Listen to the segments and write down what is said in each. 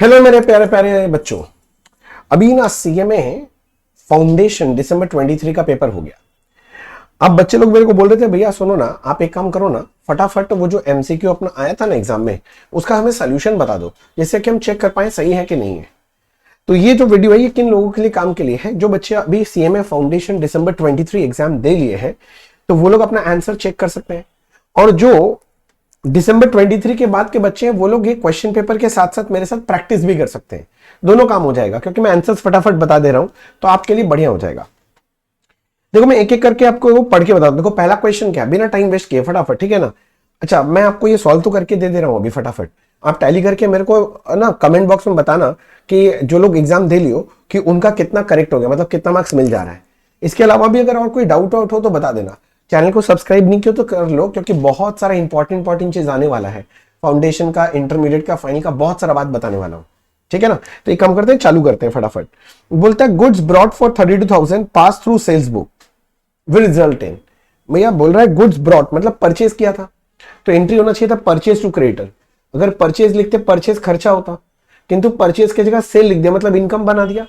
Hello मेरे प्यारे प्यारे बच्चों। अभी ना सीएमए फाउंडेशन दिसंबर 23 का पेपर हो गया। अब बच्चे लोग मेरे को बोल रहे थे भैया सुनो ना, आप एक काम करो ना, फटाफट वो जो एमसीक्यू अपना आया था ना एग्जाम में, उसका हमें सोल्यूशन बता दो जिससे कि हम चेक कर पाए सही है कि नहीं है। तो ये जो वीडियो है ये किन लोगों के लिए काम के लिए है? जो बच्चे अभी सीएमए फाउंडेशन दिसंबर 23 एग्जाम दे लिए है तो वो लोग अपना आंसर चेक कर सकते हैं, और जो दिसंबर 23 के बाद के बच्चे हैं वो लोग ये क्वेश्चन पेपर के साथ साथ मेरे साथ प्रैक्टिस भी कर सकते हैं। दोनों काम हो जाएगा क्योंकि मैं आंसर्स फटाफट बता दे रहा हूं तो आपके लिए बढ़िया हो जाएगा। देखो मैं एक एक करके आपको वो पढ़ के बता दूं। देखो पहला क्वेश्चन क्या है, बिना टाइम वेस्ट किए फटाफट, ठीक है ना। अच्छा मैं आपको ये सॉल्व तो करके दे रहा हूं अभी फटाफट। आप टैली करके मेरे को ना कमेंट बॉक्स में बताना कि जो लोग एग्जाम दे लियो कि उनका कितना करेक्ट हो गया, मतलब कितना मार्क्स मिल जा रहा है। इसके अलावा भी अगर और कोई डाउट आउट हो तो बता देना। चैनल को सब्सक्राइब नहीं किया तो कर लो क्योंकि बहुत सारा इंपॉर्टेंट चीज आने वाला है। फाउंडेशन का, इंटरमीडिएट का, फाइनल का बहुत सारा बात बताने वाला हूं, ठीक है ना। तो एक काम करते हैं, चालू करते हैं फटाफट। बोलता है goods brought for 32,000 pass through sales book will result in. भैया बोल रहा है गुड्स ब्रॉट मतलब परचेज किया था, तो एंट्री होना चाहिए था परचेज टू क्रेडिटर। अगर परचेज लिखते परचेज खर्चा होता, किंतु परचेज की जगह सेल लिख दिया मतलब इनकम बना दिया।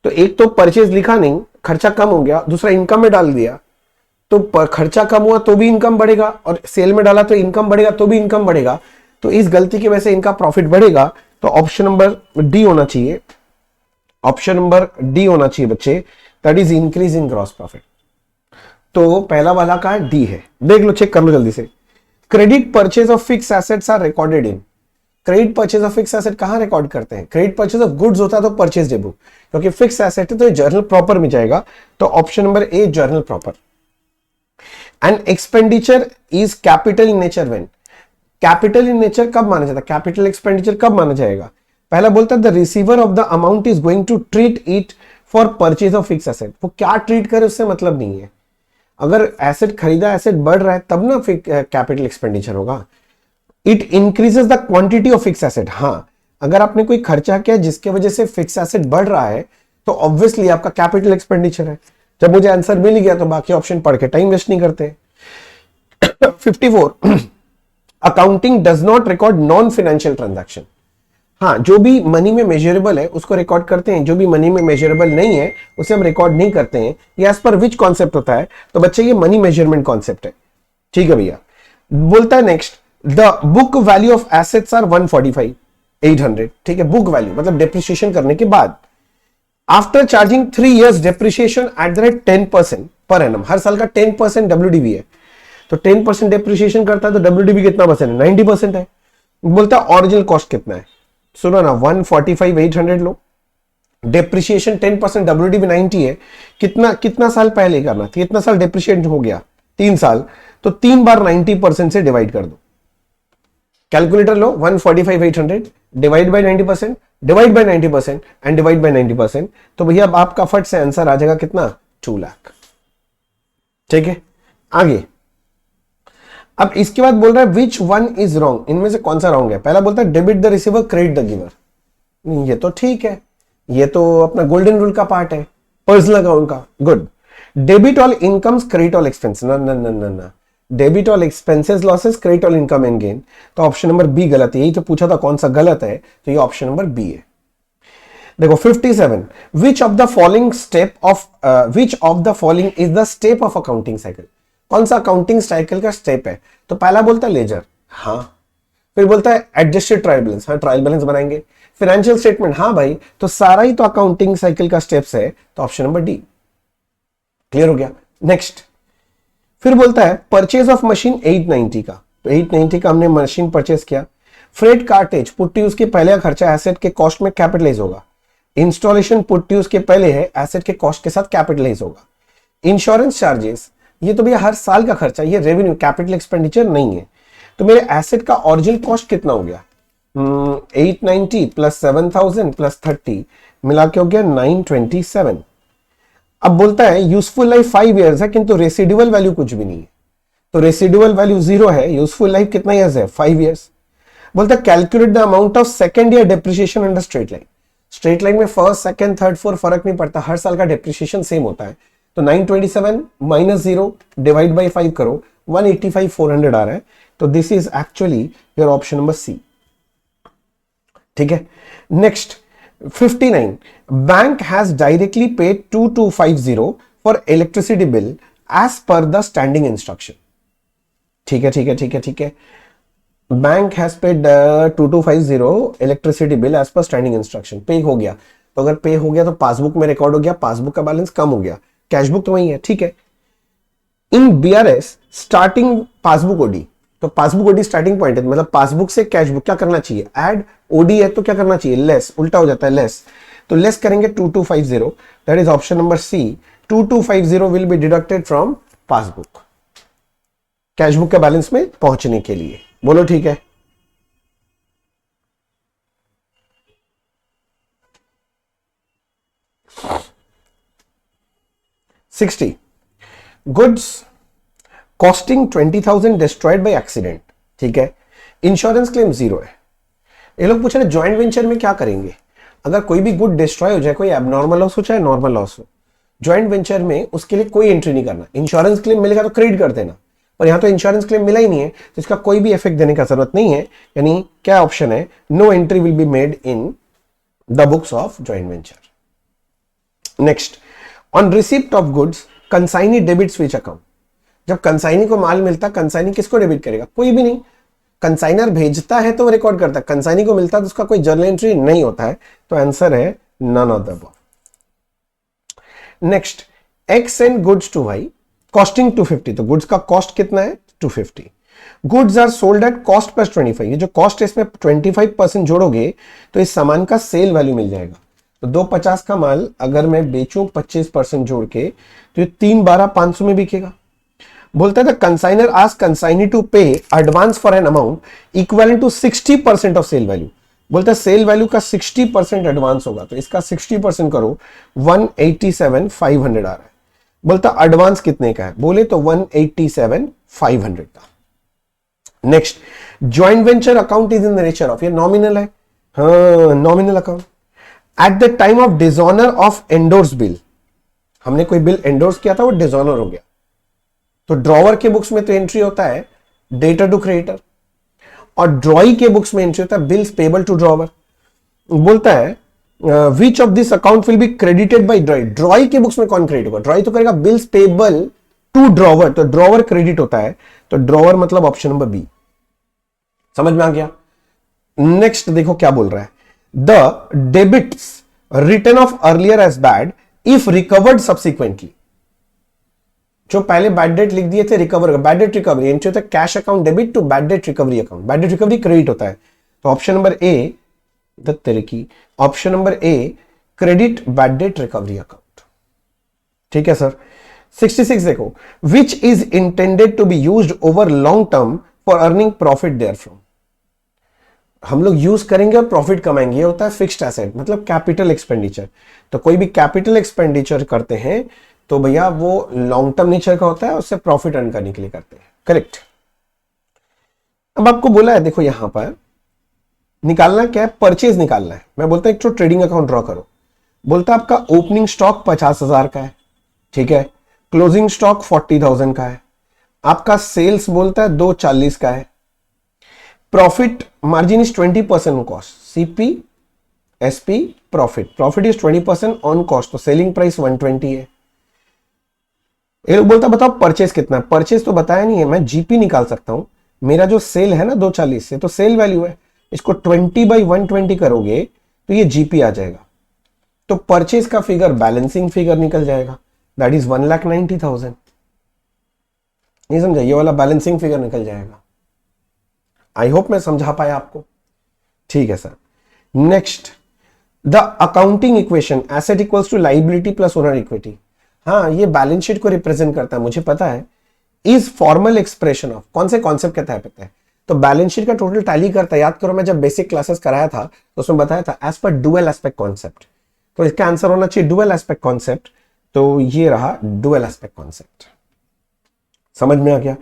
तो एक तो परचेज लिखा नहीं, खर्चा कम हो गया, दूसरा इनकम में डाल दिया तो खर्चा कम हुआ तो भी इनकम बढ़ेगा, और सेल में डाला तो इनकम बढ़ेगा तो भी इनकम बढ़ेगा। तो इस गलती की वजह से इनका प्रॉफिट बढ़ेगा। तो ऑप्शन नंबर डी होना चाहिए, ऑप्शन नंबर डी होना चाहिए बच्चे, that is increase in gross profit. तो पहला वाला का डी है, देख लो, चेक कर लो जल्दी से। Credit purchase of fix assets are recorded in. Credit purchase of fix asset कहां रिकॉर्ड करते हैं? क्रेडिट परचेज ऑफ गुड्स होता है तो परचेज बुक, क्योंकि फिक्स एसेट है तो जर्नल प्रॉपर में जाएगा। तो option number A journal proper. And expenditure is capital in nature when. Capital in nature कब माना जाता है? कैपिटल एक्सपेंडिचर कब माना जाएगा? पहला बोलता है the receiver of the amount is going to treat it for purchase of fix asset. वो क्या ट्रीट करे उससे मतलब नहीं है। अगर एसेट खरीदा, एसेट बढ़ रहा है तब ना कैपिटल एक्सपेंडिचर होगा। It increases the quantity of fix asset. हाँ, अगर आपने कोई खर्चा किया जिसके वजह से फिक्स एसेट बढ़ रहा है तो ऑब्वियसली आपका कैपिटल एक्सपेंडिचर है। जब मुझे आंसर मिल गया तो बाकी ऑप्शन पढ़ के टाइम वेस्ट नहीं करते। 54 accounting does not record non financial transaction. हाँ, जो भी मनी में मेजरेबल है उसको रिकॉर्ड करते हैं, जो भी मनी में मेजरेबल नहीं है उसे हम रिकॉर्ड नहीं करते हैं। ये एज पर विच कॉन्सेप्ट होता है? तो बच्चे ये मनी मेजरमेंट कॉन्सेप्ट है, ठीक है भैया। बोलता है next the book value of assets are 145 800, ठीक है। बुक वैल्यू मतलब डिप्रिसिएशन करने के बाद after charging 3 years depreciation at the rate 10% per annum. हर साल का 10% डब्ल्यूडीबी है, तो 10% डेप्रिसिएशन करता है तो डब्ल्यूडीबी कितना परसेंट है? 90% है। बोलता है ओरिजिनल कॉस्ट कितना है? सुनो ना, 145 800 लो, डेप्रिसिएशन 10%, डब्ल्यूडीबी 90 है। कितना साल पहले करना था? कितना साल डेप्रिशिएट हो गया? 3 साल। तो 3 बार 90% से डिवाइड कर दो। Calculator low, 145 800 divide by 90%, divide by 90% and divide by 90%। तो भैया अब आपका फट से आंसर आ जाएगा कितना? 2 लाख, ठीक है। आगे अब इसके बाद बोल रहा है विच वन इज रॉन्ग। इनमें से कौन सा रॉन्ग है? पहला बोलता है debit the receiver credit the giver. ये तो ठीक है, ये तो अपना गोल्डन रूल का पार्ट है, पर्सनल अकाउंट का। Good. Debit all incomes credit all expense. ना ना ना ना ना, debit all expenses losses credit all income and gain. तो ऑप्शन नंबर बी गलत है। यही तो पूछा था कौन सा गलत है, तो ये ऑप्शन नंबर बी है। देखो 57 विच of the following is the step of accounting cycle. कौन सा अकाउंटिंग साइकिल का स्टेप है? तो पहला बोलता है लेजर, हाँ। फिर बोलता है एडजस्टेड ट्रायल बैलेंस, हाँ ट्रायल बैलेंस बनाएंगे। फाइनेंशियल स्टेटमेंट, हाँ भाई, तो सारा ही तो अकाउंटिंग साइकिल का स्टेप्स है। तो ऑप्शन नंबर डी क्लियर हो गया। नेक्स्ट फिर बोलता है परचेज ऑफ मशीन 890 का। तो 890 का हमने मशीन परचेज किया। फ्रेट कार्टेज पुट्टी उसके पहले का खर्चा एसेट के कॉस्ट में कैपिटलाइज होगा। इंस्टॉलेशन पुट्टी उसके पहले है, एसेट के कॉस्ट के साथ कैपिटलाइज होगा। इंश्योरेंस चार्जेस, ये तो भैया हर साल का खर्चा, ये रेवेन्यू कैपिटल एक्सपेंडिचर नहीं है। तो मेरे एसेट का ओरिजिनल कॉस्ट कितना हो गया? 890 प्लस 7000 प्लस 30 मिला के हो गया 927। अब बोलता है यूजफुल लाइफ 5 years है किंतु रेसिडुअल वैल्यू कुछ भी नहीं है। तो रेसिडुअल वैल्यू 0 है, यूजफुल लाइफ कितना ईयर्स है? 5 years। बोलता है calculate the amount of second year depreciation under straight line. Straight line में फर्स्ट, सेकंड, थर्ड, फोर्थ फर्क नहीं पड़ता, हर साल का डेप्रिसिएशन सेम होता है। तो 927 माइनस 0 डिवाइड बाई 5 करो, 185 400 आ रहा है। तो this is actually your option number C, ठीक है। Next 59, bank has directly paid 2250 for electricity bill as per the standing instruction. ठीक है, ठीक है, ठीक है, ठीक है। Bank has paid 2250 electricity bill as per standing instruction, pay हो गया। तो अगर पे हो गया तो पासबुक में रिकॉर्ड हो गया, पासबुक का बैलेंस कम हो गया, कैशबुक तो वही है, ठीक है। इन बीआरएस स्टार्टिंग पासबुक ओडी, तो पासबुक ओडी स्टार्टिंग पॉइंट है, मतलब पासबुक से कैशबुक क्या करना चाहिए, ऐड। ओडी है तो क्या करना चाहिए, लेस, उल्टा हो जाता है लेस, तो लेस करेंगे 2250, that is option number C. 2250 will be deducted from passbook, cashbook के बैलेंस में पहुंचने के लिए। बोलो ठीक है। Sixty, goods costing 20,000 destroyed by accident, ठीक है। इंश्योरेंस क्लेम जीरो है। ये लोग पूछ रहे ज्वाइंट वेंचर में क्या करेंगे, अगर कोई भी गुड डिस्ट्रॉय हो जाए, कोई एबनॉर्मल लॉस हो चाहे नॉर्मल लॉस हो, ज्वाइंट वेंचर में उसके लिए कोई एंट्री नहीं करना। इंश्योरेंस क्लेम मिलेगा तो क्रेडिट कर देना, और यहां तो इंश्योरेंस क्लेम मिला ही नहीं है, तो इसका कोई भी इफेक्ट देने का जरूरत नहीं है। यानी क्या ऑप्शन है, no entry will be made in the books of joint venture. Next, on receipt of goods consignee debit which account. जब कंसाइनी को माल मिलता, कंसाइनी किसको डेबिट करेगा, कोई भी नहीं। कंसाइनर भेजता है तो वो रिकॉर्ड करता है, कंसाइनी को मिलता है तो उसका कोई जर्नल एंट्री नहीं होता है, तो आंसर है none of the above. Next, X send goods to Y costing 250, तो गुड्स का कॉस्ट कितना है 250। Goods are sold at cost plus 25, ये जो कॉस्ट है इसमें 25% जोड़ोगे तो इस सामान का सेल वैल्यू मिल जाएगा। तो 250 का माल अगर मैं बेचूं 25% जोड़ के, तो ये 312 500 में बिकेगा। बोलता है consigner ask consignee to pay advance for an amount equivalent to 60% of sale value. बोलता है सेल वैल्यू का 60% एडवांस होगा, तो इसका 60% करो, 187,500 आ रहा है। बोलता एडवांस कितने का है, बोले तो 187,500 का। Next, joint venture account is in the nature of, ये नॉमिनल है, हाँ nominal account. At the time of dishonour of endorse bill, हमने कोई बिल एंडोर्स किया था, वो डिसऑनर हो गया, तो ड्रॉवर के बुक्स में तो एंट्री होता है डेटर टू क्रेडिटर, और ड्रॉई के बुक्स में एंट्री होता है बिल्स पेबल टू ड्रॉवर। बोलता है which of this account will be credited by drawee, drawee के बुक्स में कौन क्रेडिट होगा, ड्रॉई तो करेगा बिल्स पेबल टू ड्रॉवर, तो ड्रॉवर क्रेडिट होता है, तो ड्रॉवर मतलब ऑप्शन नंबर बी। समझ में आ गया। नेक्स्ट देखो क्या बोल रहा है, the debits return off earlier as bad if recovered subsequently. जो पहले बैड डेट लिख दिए थे recover, bad debt recovery entry होता है cash account debit to bad debt recovery account, bad debt recovery credit होता है, तो ऑप्शन नंबर ए की option number A credit bad debt recovery account. ठीक है सर। 66 देखो, which is intended to be used over long term for earning profit there from. हम लोग use करेंगे और प्रॉफिट कमाएंगे, ये होता है फिक्स्ड एसेट, मतलब कैपिटल एक्सपेंडिचर। तो कोई भी कैपिटल एक्सपेंडिचर करते हैं तो भैया वो लॉन्ग टर्म नेचर का होता है, उससे प्रॉफिट अर्न करने के लिए करते हैं, करेक्ट। अब आपको बोला है देखो यहां पर निकालना क्या है, परचेज निकालना है। मैं बोलता हूं एक तो ट्रेडिंग अकाउंट ड्रॉ करो, बोलता है आपका ओपनिंग स्टॉक 50,000 का है, ठीक है, क्लोजिंग स्टॉक 40,000 का है, आपका सेल्स बोलता है 240 का है, profit margin is 20% on cost, CP SP profit is 20% on cost, तो सेलिंग प्राइस 120 है। ये लोग बोलता बताओ परचेज कितना है, परचेज तो बताया नहीं है, मैं जीपी निकाल सकता हूं, मेरा जो सेल है ना 240 से, तो सेल वैल्यू है, इसको 20/120 करोगे तो ये जीपी आ जाएगा, तो परचेज का फिगर बैलेंसिंग फिगर निकल जाएगा, दैट इज 1,90,000। नहीं समझा, ये वाला बैलेंसिंग फिगर निकल जाएगा। आई होप मैं समझा पाया आपको, ठीक है sir. Next, the accounting equation asset equals to liability plus owner equity, हाँ ये बैलेंस शीट को रिप्रेजेंट करता है, मुझे पता है। इज फॉर्मल एक्सप्रेशन ऑफ, कौन से कॉन्सेप्ट कहता है पता है, तो बैलेंस शीट का टोटल टैली करता है। याद करो मैं जब बेसिक क्लासेस कराया था तो उसमें बताया था as per dual aspect concept, तो इसका आंसर होना चाहिए डुअल एस्पेक्ट कॉन्सेप्ट, तो ये रहा डुअल एस्पेक्ट कॉन्सेप्ट। समझ में आ गया।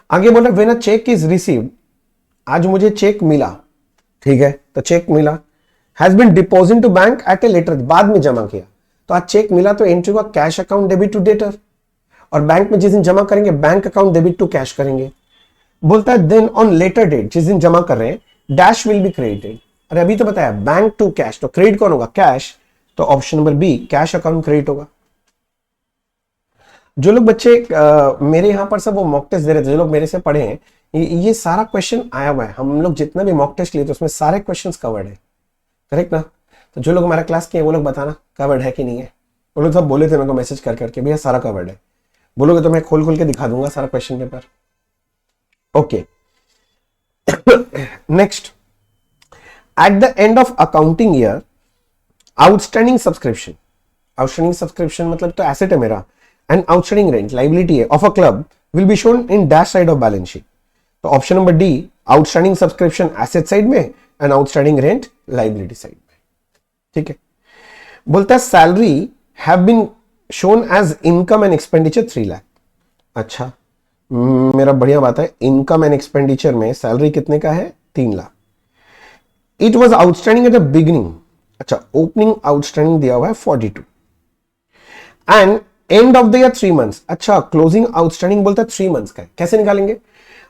आगे बोला when a cheque is received, आज मुझे चेक मिला, ठीक है, तो चेक मिला, has been deposit to bank at a later, बाद में जमा किया, तो आज चेक मिला तो एंट्री हुआ cash account debit to debtor, और बैंक में जिस दिन जमा करेंगे bank account debit to cash करेंगे। बोलता है देन ऑन लेटर डेट, जिस दिन जमा कर रहे हैं, डैश विल बी क्रेडिटेड, अरे अभी तो बताया बैंक टू कैश, तो क्रेडिट कौन होगा? कैश। तो option number B cash account credit होगा। जो लोग बच्चे मेरे यहां पर सब वो मॉक टेस्ट दे रहे थे, जो लोग मेरे से पढ़े हैं, ये सारा क्वेश्चन आया हुआ है। हम लोग जितना भी मॉक टेस्ट लिए तो उसमें सारे क्वेश्चंस कवर्ड है, करेक्ट ना? तो जो लोग हमारा क्लास किए वो लोग बताना कवर्ड है कि नहीं है। वो लोग सब बोले थे मेरे को मैसेज कर करके, भैया सारा कवर्ड है। बोलोगे तो मैं खोल खोल के दिखा दूंगा सारा question paper. Okay, next, at the end of accounting year outstanding subscription, outstanding subscription मतलब तो एसेट है मेरा, एंड आउटस्टैंडिंग रेंट लाइबिलिटी है of a club will be shown in dash side of balance sheet. तो option number D outstanding subscription asset side में and outstanding rent liability side में। ठीक है, बोलता है salary have been shown as income and expenditure 3 lakh. अच्छा, मेरा बढ़िया बात है, इनकम एंड एक्सपेंडिचर में सैलरी कितने का है? 3 lakh. It was outstanding at the beginning, अच्छा ओपनिंग आउटस्टैंडिंग दिया हुआ है 42 and end of the year 3 months. अच्छा, क्लोजिंग आउटस्टैंडिंग बोलता है 3 मंथ्स का है, कैसे निकालेंगे?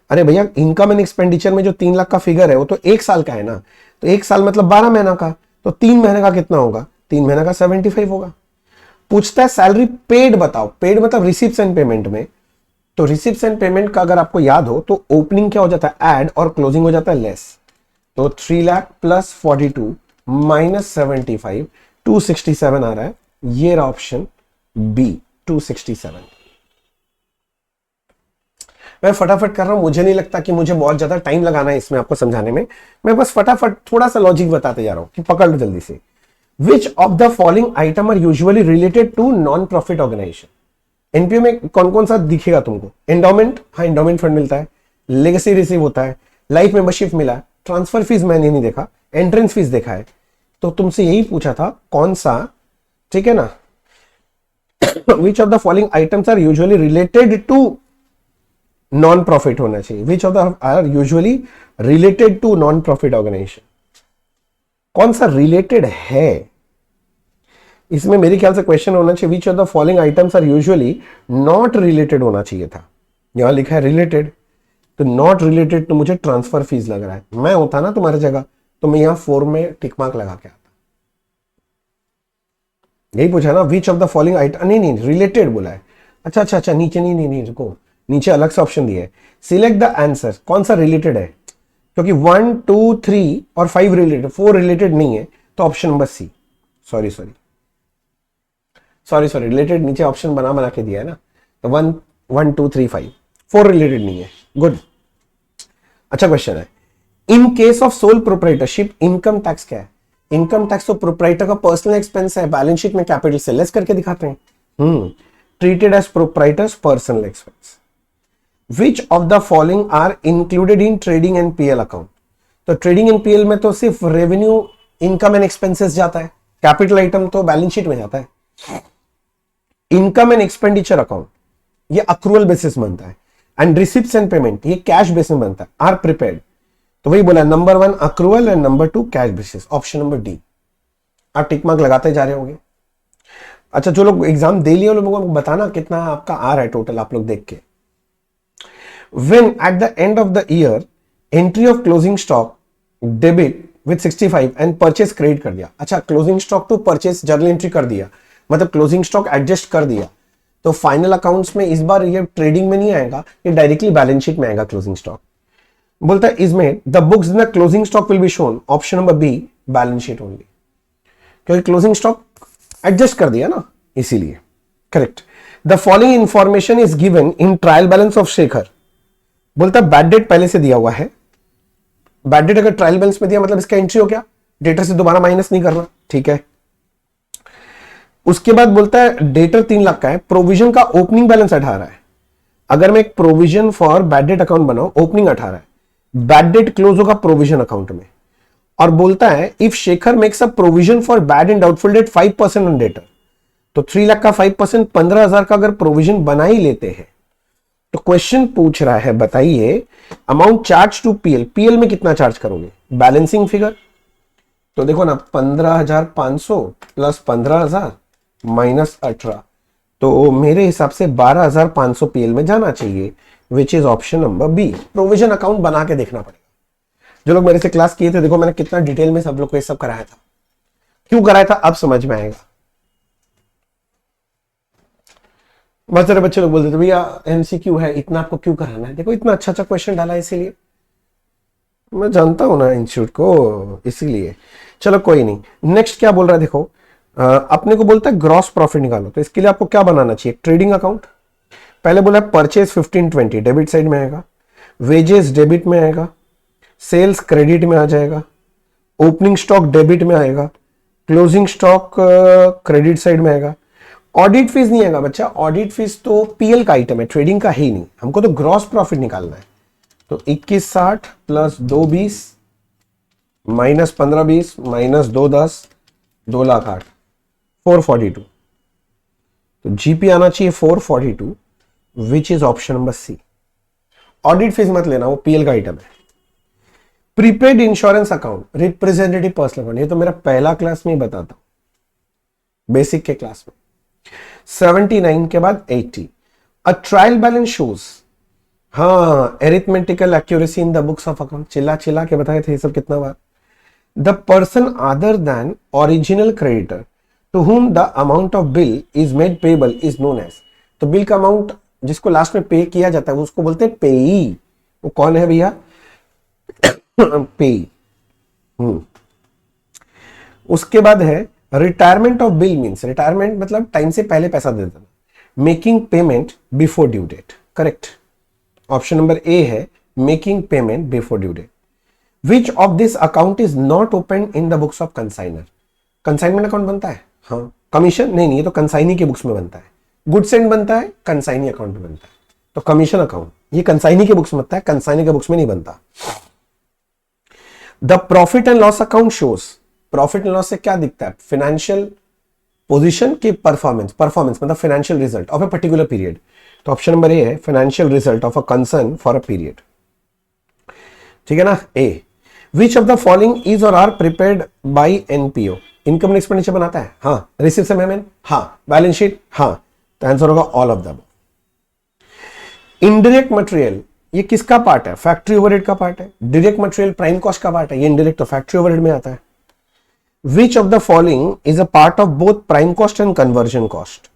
अरे भैया इनकम एंड एक्सपेंडिचर में जो 3 लाख का फिगर है वो तो 1 साल का है ना, तो 1 साल मतलब 12 महीना का, तो 3 महीने का कितना होगा? 3 महीने का 75 होगा। पूछता है सैलरी पेड बताओ, पेड मतलब रिसिप्ट्स एंड पेमेंट में, तो रिसिप्ट्स एंड पेमेंट का अगर आपको याद हो तो ओपनिंग क्या हो जाता है? ऐड, और क्लोजिंग हो जाता है लेस। तो 3 लाख प्लस 42 माइनस 75 267 आ रहा है, ये रहा ऑप्शन बी 267। मैं फटाफट कर रहा हूं, मुझे नहीं लगता कि मुझे बहुत ज्यादा टाइम लगाना है इसमें आपको समझाने में, मैं बस फटाफट थोड़ा सा लॉजिक बताते जा रहा हूं कि पकड़ लो जल्दी से। Which of the following item are usually related to non profit organization? NPO में कौन कौन सा दिखेगा तुमको? एंडोमेंट, हाँ एंडोमेंट फंड मिलता है, लेगेसी रिसीव होता है, लाइफ मेंबरशिप मिला, ट्रांसफर फीस मैंने नहीं देखा, एंट्रेंस फीस देखा है। तो तुमसे यही पूछा था कौन सा, ठीक है ना? Which of the following items are usually related to non profit होना चाहिए, which of the are usually related to non profit organization, कौन सा रिलेटेड है? इसमें मेरे ख्याल से क्वेश्चन होना चाहिए which of the following items are usually not related होना चाहिए था, यहां लिखा है रिलेटेड, तो नॉट रिलेटेड तो मुझे ट्रांसफर फीस लग रहा है। मैं होता ना तुम्हारी जगह तो मैं यहां 4 में टिक मार्क लगा के आता। यही पूछा ना, which of the following item, नहीं नहीं रिलेटेड बोला है। अच्छा अच्छा अच्छा, नीचे नहीं नहीं नहीं रुको, नीचे अलग से ऑप्शन दिया है, सिलेक्ट द आंसर, कौन सा रिलेटेड है? क्योंकि 1 2 3 और 5 रिलेटेड, 4 रिलेटेड नहीं है, तो option number C. Sorry sorry sorry sorry, related नीचे ऑप्शन बना बना के दिया है ना, तो 1 1 2 3 5, 4 रिलेटेड नहीं है। गुड, अच्छा क्वेश्चन है। In case of sole proprietorship income tax क्या है? इनकम टैक्स तो प्रोप्राइटर का पर्सनल एक्सपेंस है, बैलेंस शीट में कैपिटल से लेस करके दिखाते हैं। Treated as proprietor's personal expense. Which of the following are included in trading and PL account? तो ट्रेडिंग एंड पीएल में तो सिर्फ रेवेन्यू, इनकम एंड एक्सपेंसेस जाता है, कैपिटल आइटम तो बैलेंस शीट में जाता है। इनकम एंड एक्सपेंडिचर अकाउंट ये अक्रूवल बेसिस बनता है, एंड रिसिप्ट्स एंड पेमेंट ये कैश बेसिस बनता है, आर प्रिपेयर्ड। तो वही बोला, number 1 accrual and number 2 cash basis, option number D. आप टिक मार्क लगाते जा रहे होंगे। अच्छा, जो लोग एग्जाम दे लिए लोगों को बताना कितना आपका आ रहा है टोटल, आप लोग देख के। When at the end of the year entry of closing stock debit with 65 and purchase credit कर दिया। अच्छा, closing stock to purchase journal entry कर दिया, मतलब क्लोजिंग स्टॉक एडजस्ट कर दिया, तो फाइनल अकाउंट्स में इस बार ये ट्रेडिंग में नहीं आएगा, ये डायरेक्टली बैलेंस शीट में आएगा क्लोजिंग स्टॉक। बोलता है इसमें the books in the closing stock will be shown, option number be balance sheet only, क्योंकि क्लोजिंग स्टॉक एडजस्ट कर दिया ना, इसीलिए correct. The following information is given in trial balance of Shekhar. बोलता है बैड डेट पहले से दिया हुआ है, बैड डेट अगर ट्रायल बैलेंस में दिया मतलब इसका एंट्री हो गया, डेटर से दोबारा माइनस नहीं करना, ठीक है। उसके बाद बोलता है डेटर 3 लाख का है, प्रोविजन का ओपनिंग बैलेंस 18 है। अगर मैं एक provision for bad debt account बनाऊं, ओपनिंग 18 है, बैड डेट क्लोज होगा प्रोविजन अकाउंट में। और बोलता है if Shekhar makes a provision for bad and doubtful debt 5% on debtor, तो 3 लाख का 5% 15,000 का अगर प्रोविजन बना ही लेते हैं, तो क्वेश्चन पूछ रहा है बताइए amount charge to PL, PL में कितना चार्ज करोगे? बैलेंसिंग फिगर तो देखो ना, 15,500 प्लस 15,000 माइनस 18, तो मेरे हिसाब से 12,500 पीएल में जाना चाहिए, which is option number B. Provision account बना के देखना पड़ेगा, जो लोग मेरे से क्लास किए थे, देखो मैंने कितना डिटेल में सब लोग को ये सब कराया था। क्यों कराया था अब समझ में आएगा। बहुत सारे बच्चे लोग बोलते थे भैया एमसीक्यू है, इतना आपको क्यों कराना है। देखो इतना अच्छा अच्छा क्वेश्चन डाला है, इसीलिए मैं जानता हूं ना इंस्टीट्यूट को, इसीलिए। चलो कोई नहीं, नेक्स्ट क्या बोल रहा है देखो, अपने को बोलता है ग्रॉस प्रॉफिट निकालो, तो इसके लिए आपको क्या बनाना चाहिए, ट्रेडिंग अकाउंट। पहले बोला परचेज 1520 डेबिट साइड में आएगा, वेजेस डेबिट में आएगा, सेल्स क्रेडिट में आ जाएगा, ओपनिंग स्टॉक डेबिट में आएगा, क्लोजिंग स्टॉक क्रेडिट साइड में आएगा। ऑडिट फीस नहीं आएगा बच्चा, ऑडिट फीस तो पीएल का आइटम है, ट्रेडिंग का ही नहीं, हमको तो ग्रॉस प्रॉफिट निकालना है। तो 2160 प्लस 220 माइनस 1520 माइनस 210 2,08,000 442। तो जीपी आना चाहिए 442, which is option number C. Audit fees मत लेना, वो पीएल का आइटम है। Prepaid insurance account, representative personal account, ये तो मेरा पहला क्लास में ही बताता हूं, बेसिक के क्लास में। 79 के बाद 80। अ ट्रायल बैलेंस शोज, हाँ arithmetical accuracy in the books of account, चिल्ला चिल्ला के बताए थे ये सब कितना बार। The person other than original creditor to whom the amount of bill is made payable is known as, तो बिल का अमाउंट जिसको लास्ट में पे किया जाता है उसको बोलते हैं पेई। वो कौन है भैया, पेई। उसके बाद है retirement of bill, means retirement मतलब टाइम से पहले पैसा दे देना, making payment before due date, correct. Option number A है making payment before due date. Which of this account is not open in the books of consignor, consignment account बनता है, हाँ। कमीशन नहीं, ये तो कंसाइनी के बुक्स में बनता है। गुड्स एंड बनता है, कंसाइनी अकाउंट में बनता है। तो कमीशन अकाउंट ये कंसाइनी के बुक्स में बनता है, कंसाइनी के बुक्स में नहीं बनता। The profit and loss account shows, profit and loss से क्या दिखता है, फाइनेंशियल पोजीशन की परफॉर्मेंस, परफॉर्मेंस मतलब financial result of a particular period. तो ऑप्शन नंबर ए है financial result of a concern for a period, ठीक है ना। A, which of the following is और are prepared bye NPO, income and expenditure बनाता है, हाँ। रिसिप्ट एंड पेमेंट, हाँ। बैलेंस शीट, हाँ। तो आंसर होगा all of the. Indirect material ये किसका पार्ट है, फैक्ट्री ओवरहेड का पार्ट है। डायरेक्ट मटेरियल प्राइम कॉस्ट का पार्ट है, ये इनडायरेक्ट तो फैक्ट्री ओवरहेड में आता है। Which of the following is a part of both prime cost and conversion cost,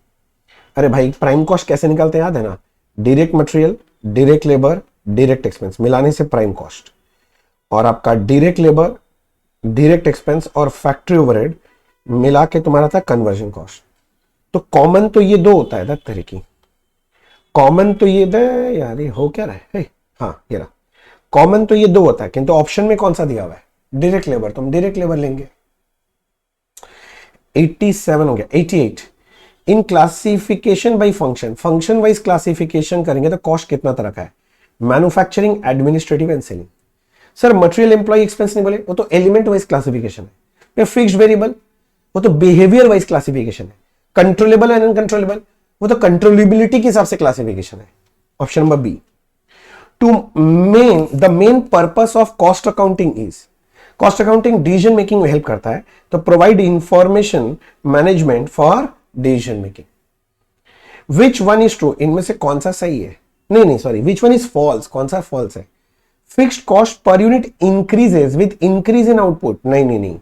अरे भाई प्राइम कॉस्ट कैसे निकालते हैं याद है ना, direct material, direct labour, direct expense मिलाने से प्राइम कॉस्ट, और आपका डायरेक्ट लेबर, डायरेक्ट एक्सपेंस और फैक्ट्री ओवरहेड मिला के तुम्हारा था कन्वर्जन कॉस्ट। तो कॉमन तो ये दो होता है दत्त तरह की, कॉमन तो ये दे यार, ये हो क्या रहा है, हाँ ये रहा, कॉमन तो ये दो होता है, किंतु ऑप्शन में कौन सा दिया हुआ है, डायरेक्ट लेबर, तो हम डायरेक्ट लेबर लेंगे। 87 हो गया। 88, in classification by function, function wise classification करेंगे तो कॉस्ट कितना तरह का है, manufacturing, administrative and selling. Sir material employ expense नहीं बोले, वो तो एलिमेंट वाइज क्लासिफिकेशन है। फिक्स्ड वेरिएबल वो तो बिहेवियर वाइज क्लासिफिकेशन है। कंट्रोलेबल एंड अनकंट्रोलेबल वो तो कंट्रोलेबिलिटी के हिसाब से क्लासिफिकेशन है। Option number B. To main the main purpose of cost accounting is, cost accounting decision making में हेल्प करता है, तो provide information management for decision making. Which one is true, इनमें से कौन सा सही है, नहीं sorry, which one is false, कौन सा फॉल्स है। Fixed cost per unit increases with increase in output, नहीं,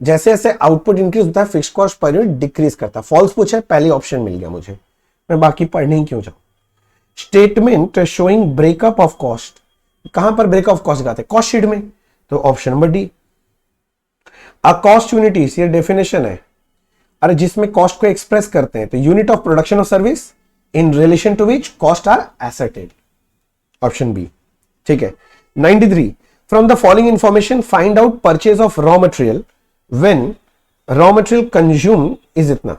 जैसे जैसे आउटपुट इंक्रीज होता है fixed cost per unit decrease करता है। फॉल्स पूछा है, पहले ऑप्शन मिल गया मुझे, मैं बाकी पढ़ने ही क्यों जाऊं। Statement showing breakup of cost, कहां पर ब्रेकअप ऑफ कॉस्ट दिखाते हैं, कॉस्ट शीट में, तो option number D. A cost unit is, ये डेफिनेशन है, अरे जिसमें कॉस्ट को एक्सप्रेस करते हैं, तो unit of production of service in relation to which cost are एसेटेड, ऑप्शन बी, ठीक है। 93, from the following information find out purchase of raw material when raw material consume is इतना।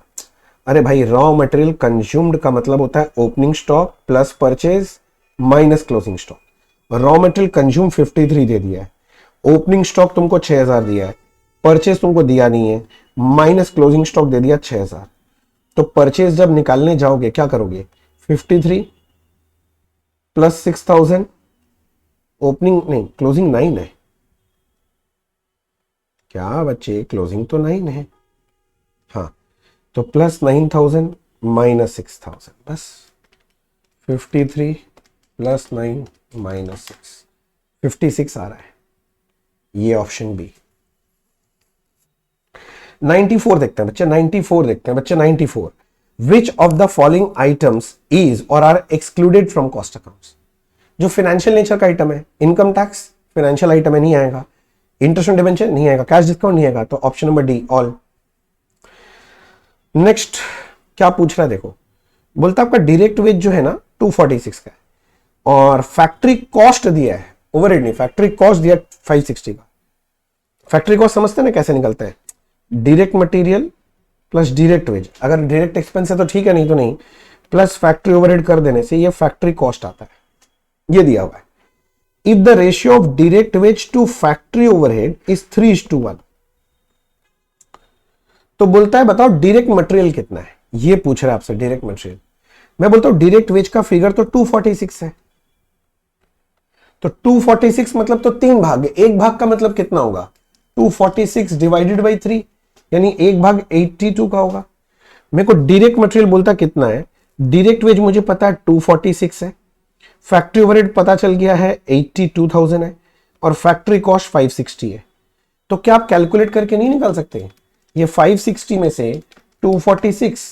अरे भाई रॉ मटेरियल कंज्यूम्ड का मतलब होता है opening stock plus purchase minus closing stock. Raw material consume 53 दे दिया है, ओपनिंग स्टॉक तुमको 6000 दिया है, परचेज तुमको दिया नहीं है, माइनस क्लोजिंग स्टॉक दे दिया 6000। तो परचेज जब निकालने जाओगे क्या करोगे, 53 प्लस 6000, ओपनिंग नहीं क्लोजिंग 9 है क्या बच्चे, क्लोजिंग तो 9 है, हाँ। तो प्लस 9000 माइनस 6000, बस 53 प्लस 9 माइनस 6, 56 आ रहा है। ये ऑप्शन बी। 94 देखते हैं बच्चे, 94 देखते हैं बच्चे, 94। Which of the following items is और are excluded from cost accounts. जो फाइनेंशियल नेचर का आइटम है, इनकम टैक्स फाइनेंशियल आइटम है, नहीं आएगा। इंटरेस्ट ऑन डिबेंचर नहीं आएगा, कैश डिस्काउंट नहीं आएगा, तो option number D all. Next क्या पूछ रहा है देखो, बोलता है आपका डायरेक्ट वेज जो है ना 246 का है, और फैक्ट्री कॉस्ट दिया है, ओवरहेड नहीं, फैक्ट्री कॉस्ट दिया 560 का। फैक्ट्री कॉस्ट समझते हैं ना कैसे निकलता है, direct material plus direct wage, अगर डायरेक्ट एक्सपेंस है तो ठीक है, नहीं तो नहीं, प्लस फैक्ट्री ओवरहेड कर देने से ये फैक्ट्री कॉस्ट आता है। ये दिया हुआ है, if the ratio of direct wage to factory overhead is 3:1, तो बोलता है बताओ डायरेक्ट मटेरियल कितना है, ये पूछ रहा है आपसे डायरेक्ट मटेरियल। मैं बोलता हूं डायरेक्ट वेज का फिगर तो 246 है, तो 246 मतलब तो 3 भाग है, एक भाग का मतलब कितना होगा 246 डिवाइडेड बाई 3, यानी एक भाग 82 का होगा। मेरे को डायरेक्ट मटेरियल बोलता कितना है, डायरेक्ट वेज मुझे पता है 246 है, फैक्ट्री ओवरहेड पता चल गया है 82,000 है, और फैक्ट्री कॉस्ट 560 है। तो क्या आप कैलकुलेट करके नहीं निकाल सकते, ये 560 में से 246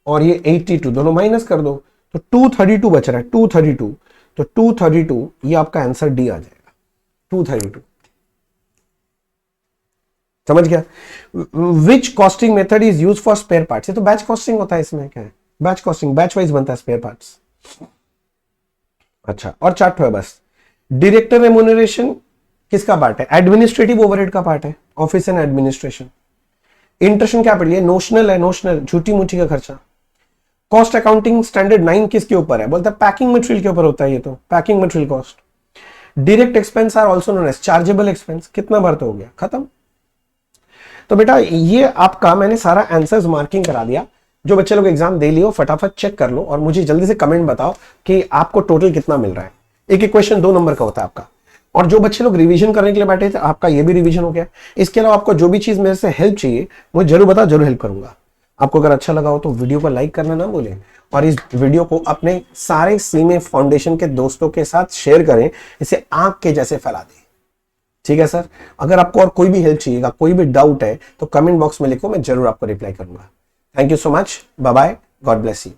और ये 82 दोनों माइनस कर दो, तो 232 बच रहा है, 232, तो 232 ये आपका आंसर डी आ जाएगा, 232। समझ गया। Which costing method is use for spare parts, ये तो बैच कॉस्टिंग होता है, इसमें क्या है, बैच कॉस्टिंग, बैच वाइज बनता है स्पेयर पार्ट्स। अच्छा, और चार्ट है बस। डायरेक्टर रेम्यूनरेशन किसका पार्ट है, एडमिनिस्ट्रेटिव ओवरहेड का पार्ट है, ऑफिस एंड एडमिनिस्ट्रेशन। इंटरेस्ट क्या पड़ी है, नोशनल है, नोशनल झूठी मूठी का खर्चा। कॉस्ट अकाउंटिंग स्टैंडर्ड 9 किसके ऊपर है, बोलता है पैकिंग मटेरियल के ऊपर होता है, ये तो packing material cost. Direct expense are also known as chargeable expense, कितना बार तो हो गया, खत्म। तो बेटा ये आपका मैंने सारा आंसर्स मार्किंग करा दिया, जो बच्चे लोग एग्जाम दे लियो फटाफट चेक कर लो, और मुझे जल्दी से कमेंट बताओ कि आपको टोटल कितना मिल रहा है। एक एक क्वेश्चन 2 नंबर का होता है आपका, और जो बच्चे लोग रिवीजन करने के लिए बैठे थे आपका ये भी रिवीजन हो गया। इसके अलावा आपको जो भी चीज मेरे से हेल्प चाहिए मुझे जरूर बताओ, जरूर हेल्प करूंगा। आपको अगर अच्छा लगा हो तो वीडियो को लाइक करना ना भूलें, और इस वीडियो को अपने सारे सीमे फाउंडेशन के दोस्तों के साथ शेयर करें, इसे आंख के जैसे फैला दें। ठीक है सर, अगर आपको और कोई भी हेल्प चाहिएगा, कोई भी डाउट है तो कमेंट बॉक्स में लिखो, मैं जरूर आपको रिप्लाई करूंगा। Thank you so much, bye bye, God bless you.